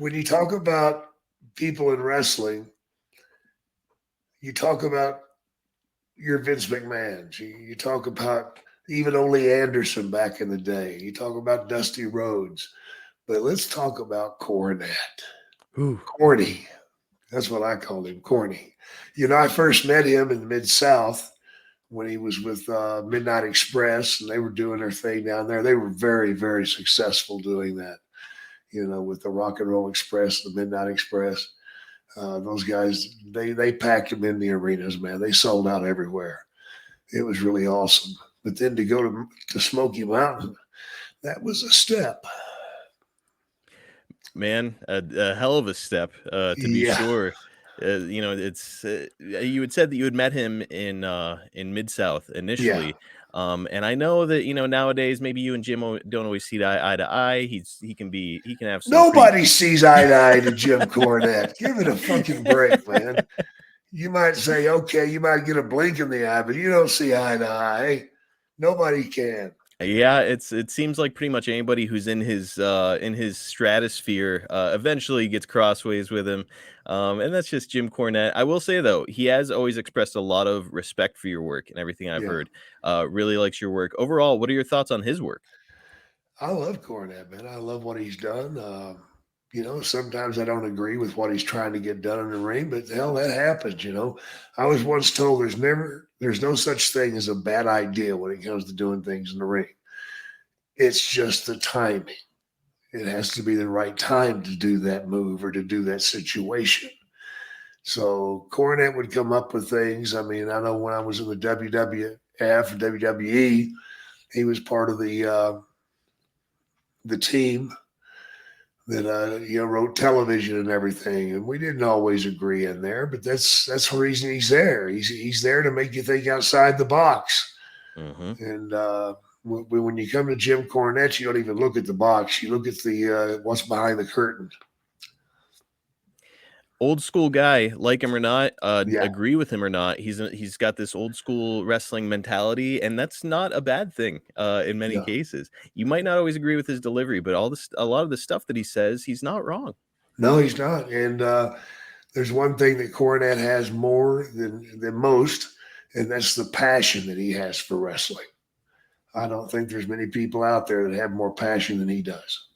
when you talk about people in wrestling, you talk about your Vince McMahons. You talk about even Ole Anderson back in the day. You talk about Dusty Rhodes. But let's talk about Cornette. Ooh. Corny. That's what I called him, Corny. I first met him in the Mid South when he was with Midnight Express, and they were doing their thing down there. They were very, very successful doing that. With the Rock and Roll Express, the Midnight Express. Those guys, they packed them in the arenas, man. They sold out everywhere. It was really awesome. But then to go to Smoky Mountain, that was a step. Man, a hell of a step, to be Yeah, sure. It's you had said that you had met him in Mid South yeah. initially, and I know that nowadays maybe you and Jim don't always see eye to eye. He can have some pretty. Nobody sees eye to eye to Jim Cornette. Give it a fucking break, man. You might say, okay, you might get a blink in the eye, but you don't see eye to eye. Nobody can. Yeah, it seems like pretty much anybody who's in his stratosphere eventually gets crossways with him, and that's just Jim Cornette. I will say though, he has always expressed a lot of respect for your work and everything I've Yeah. heard. Really likes your work overall. What are your thoughts on his work? I love Cornette, man. I love what he's done. Sometimes I don't agree with what he's trying to get done in the ring, but hell, that happens. I was once told there's no such thing as a bad idea when it comes to doing things in the ring. It's just the timing. It has to be the right time to do that move or to do that situation. So Cornette would come up with things. I mean, I know when I was in the WWF, WWE, he was part of the team that wrote television and everything, and we didn't always agree in there, but that's the reason he's there. He's there to make you think outside the box. Mm-hmm. And when you come to Jim Cornette, you don't even look at the box; you look at the what's behind the curtain. Old school guy, like him or not, Yeah, agree with him or not, he's got this old school wrestling mentality, and that's not a bad thing in many yeah. cases. You might not always agree with his delivery, but a lot of the stuff that he says, he's not wrong. No, he's not. And there's one thing that Cornette has more than most, and that's the passion that he has for wrestling. I don't think there's many people out there that have more passion than he does.